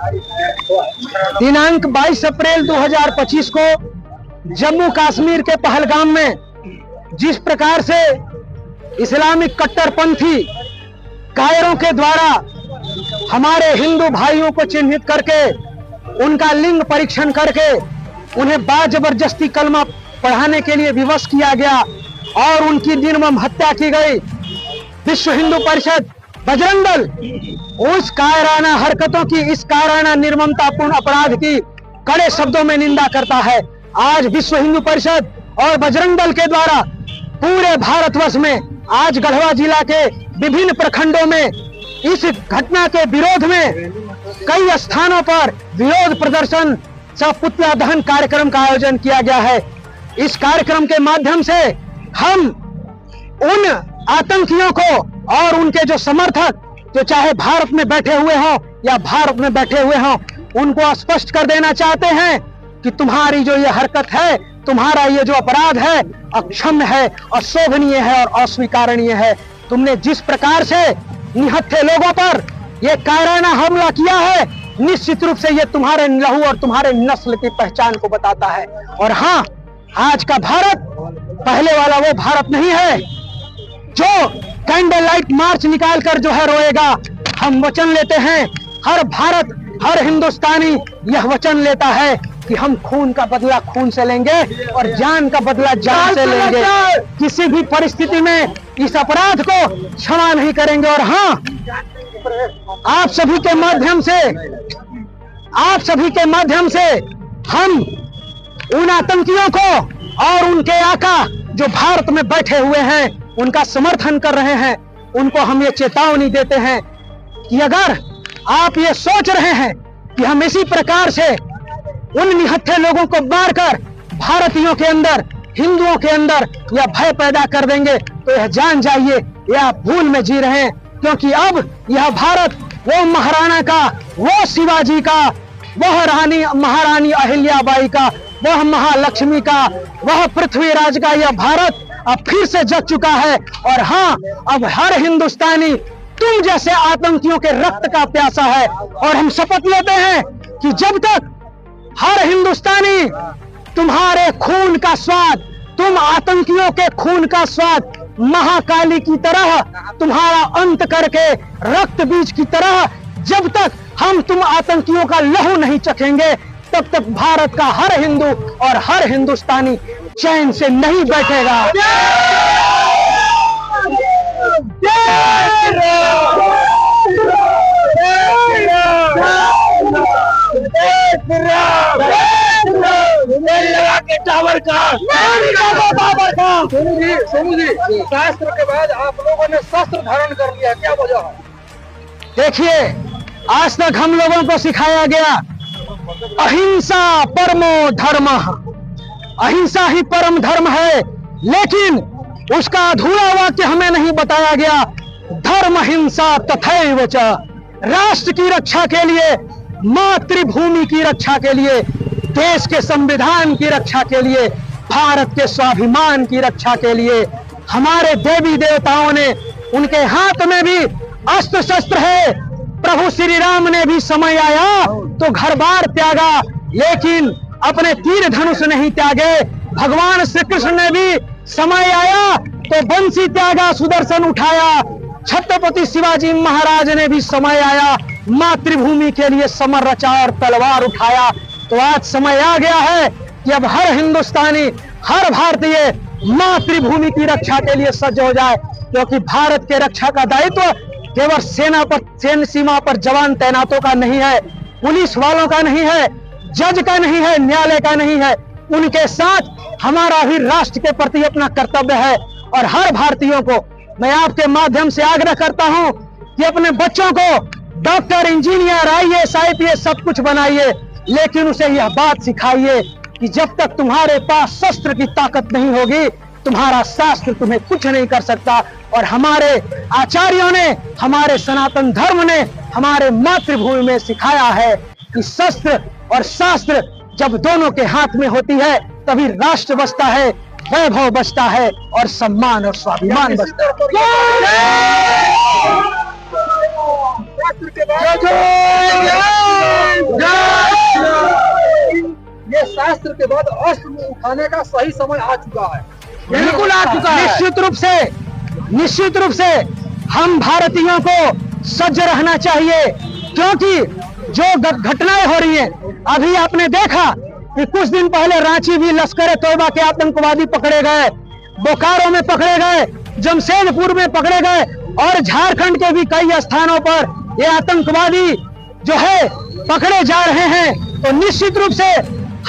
दिनांक 22 अप्रैल 2025 को जम्मू कश्मीर के पहलगाम में जिस प्रकार से इस्लामिक कट्टरपंथी कायरों के द्वारा हमारे हिंदू भाइयों को चिन्हित करके उनका लिंग परीक्षण करके उन्हें बाजबरदस्ती कलमा पढ़ाने के लिए विवश किया गया और उनकी निर्मम हत्या की गई, विश्व हिंदू परिषद बजरंग दल उस कायराना हरकतों की, इस कायराना निर्ममतापूर्ण अपराध की कड़े शब्दों में निंदा करता है। आज विश्व हिंदू परिषद और बजरंग दल के द्वारा पूरे भारतवर्ष में आज गढ़वा जिला के विभिन्न प्रखंडों में इस घटना के विरोध में कई स्थानों पर विरोध प्रदर्शन सह पुतला दहन कार्यक्रम का आयोजन किया गया है। इस कार्यक्रम के माध्यम से हम उन आतंकियों को और उनके जो समर्थक जो चाहे भारत में बैठे हुए हों या भारत में बैठे हुए हों, उनको स्पष्ट कर देना चाहते हैं कि तुम्हारी जो ये हरकत है, तुम्हारा ये जो अपराध है, अक्षम्य है, अशोभनीय है और अस्वीकारनीय है। तुमने जिस प्रकार से निहत्थे लोगों पर ये कायराना हमला किया है, निश्चित रूप से ये तुम्हारे लहू और तुम्हारे नस्ल की पहचान को बताता है। और हाँ, आज का भारत पहले वाला वो भारत नहीं है जो कैंडल लाइट मार्च निकालकर जो है रोएगा। हम वचन लेते हैं, हर भारत, हर हिंदुस्तानी यह वचन लेता है कि हम खून का बदला खून से लेंगे और जान का बदला जान से लेंगे। किसी भी परिस्थिति में इस अपराध को क्षमा नहीं करेंगे। और हाँ, आप सभी के माध्यम से हम उन आतंकियों को और उनके आका जो भारत में बैठे हुए हैं, उनका समर्थन कर रहे हैं, उनको हम ये चेतावनी देते हैं कि अगर आप ये सोच रहे हैं कि हम इसी प्रकार से उन निहत्थे लोगों को मारकर भारतीयों के अंदर, हिंदुओं के अंदर यह भय पैदा कर देंगे, तो यह जान जाइए यह आप भूल में जी रहे हैं। क्योंकि अब यह भारत वो महाराणा का, वो शिवाजी का, वह महारानी अहिल्याबाई का, वह महालक्ष्मी का, वह पृथ्वीराज का यह भारत अब फिर से जग चुका है। और हाँ, अब हर हिंदुस्तानी तुम जैसे आतंकियों के रक्त का प्यासा है। और हम शपथ लेते हैं कि जब तक हर हिंदुस्तानी तुम्हारे खून का स्वाद, तुम आतंकियों के खून का स्वाद महाकाली की तरह तुम्हारा अंत करके, रक्त बीज की तरह जब तक हम तुम आतंकियों का लहू नहीं चखेंगे, तब तक भारत का हर हिंदू और हर हिंदुस्तानी चैन से नहीं बैठेगा। सोनू जी, शास्त्र के बाद आप लोगों ने शस्त्र धारण कर लिया, क्या वजह है? देखिए, आज तक हम लोगों को सिखाया गया अहिंसा परमो धर्मः, अहिंसा ही परम धर्म है, लेकिन उसका अधूरा वाक्य हमें नहीं बताया गया, धर्म हिंसा तथैव च। राष्ट्र की रक्षा के लिए, मातृभूमि की रक्षा के लिए, देश के संविधान की रक्षा के लिए, भारत के स्वाभिमान की रक्षा के लिए हमारे देवी देवताओं ने, उनके हाथ में भी अस्त्र शस्त्र है। प्रभु श्री राम ने भी समय आया तो घर बार त्यागा, लेकिन अपने तीर धनुष नहीं त्यागे। भगवान श्री कृष्ण ने भी समय आया तो बंसी त्यागा, सुदर्शन उठाया। छत्रपति शिवाजी महाराज ने भी समय आया, मातृभूमि के लिए समर रचा और तलवार उठाया। तो आज समय आ गया है कि अब हर हिंदुस्तानी, हर भारतीय मातृभूमि की रक्षा के लिए सज्ज हो जाए, क्योंकि भारत के रक्षा का दायित्व केवल सेना सीमा पर जवान तैनातों का नहीं है, पुलिस वालों का नहीं है, जज का नहीं है, न्यायालय का नहीं है। उनके साथ हमारा भी राष्ट्र के प्रति अपना कर्तव्य है। और हर भारतीयों को मैं आपके माध्यम से आग्रह करता हूं कि अपने बच्चों को डॉक्टर, इंजीनियर, IAS, IPS सब कुछ बनाइए, लेकिन उसे यह बात सिखाइए कि जब तक तुम्हारे पास शस्त्र की ताकत नहीं होगी, तुम्हारा शास्त्र तुम्हें कुछ नहीं कर सकता। और हमारे आचार्यों ने, हमारे सनातन धर्म ने हमारे मातृभूमि में सिखाया है कि शस्त्र और शास्त्र जब दोनों के हाथ में होती है, तभी राष्ट्र बचता है, वैभव बचता है और सम्मान और स्वाभिमान बचता है। शस्त्र उठाने का सही समय आ चुका है। बिल्कुल आ चुका है। निश्चित रूप से हम भारतीयों को सज्ज रहना चाहिए, क्योंकि जो घटनाएं हो रही हैं, अभी आपने देखा कि कुछ दिन पहले रांची भी लश्कर तोयबा के आतंकवादी पकड़े गए, बोकारो में पकड़े गए, जमशेदपुर में पकड़े गए, और झारखंड के भी कई स्थानों पर ये आतंकवादी जो है पकड़े जा रहे हैं। तो निश्चित रूप से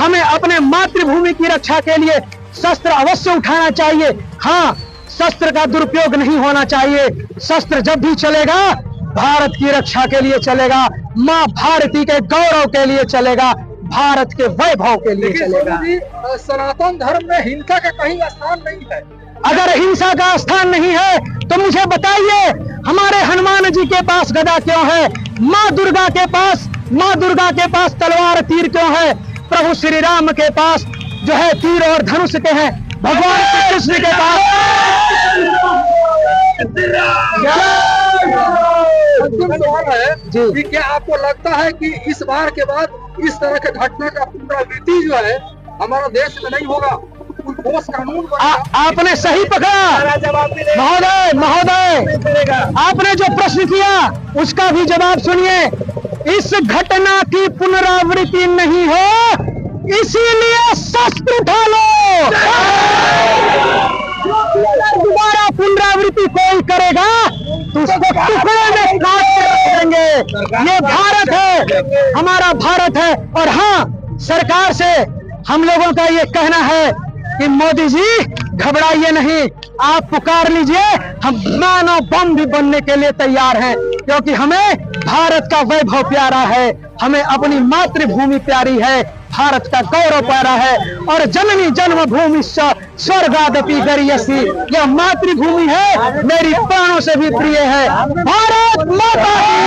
हमें अपने मातृभूमि की रक्षा के लिए शस्त्र अवश्य उठाना चाहिए। हाँ, शस्त्र का दुरुपयोग नहीं होना चाहिए। शस्त्र जब भी चलेगा भारत की रक्षा के लिए चलेगा, माँ भारती के गौरव के लिए चलेगा, भारत के वैभव के लिए चलेगा। सनातन धर्म में हिंसा का कहीं स्थान नहीं है। अगर हिंसा का स्थान नहीं है तो मुझे बताइए, हमारे हनुमान जी के पास गदा क्यों है? माँ दुर्गा के पास तलवार तीर क्यों है? प्रभु श्री राम के पास जो है तीर और धनुष के हैं, भगवान श्री कृष्ण के पास। अंतिम सवाल है जी। कि क्या आपको लगता है कि इस बार के बाद इस तरह के घटना का पुनरावृत्ति जो है हमारा देश में नहीं होगा? ठोस कानून आपने सही पकड़ा महोदय, आपने जो प्रश्न किया उसका भी जवाब सुनिए। इस घटना की पुनरावृत्ति नहीं हो, इसीलिए शस्त्र उठा लो। दोबारा पुनरावृत्ति कोई करेगा तो उसको टुकड़े में काट के रख देंगे। ये भारत है, हमारा भारत है। और हाँ, सरकार से हम लोगों का ये कहना है कि मोदी जी घबराइए नहीं, आप पुकार लीजिए, हम मानव बम भी बनने के लिए तैयार हैं, क्योंकि हमें भारत का वैभव प्यारा है, हमें अपनी मातृभूमि प्यारी है, भारत का गौरव प्यारा है। और जननी जन्मभूमि स्वर्गादपि गरीयसी, यह मातृभूमि है, मेरी प्राणों से भी प्रिय है। भारत माता की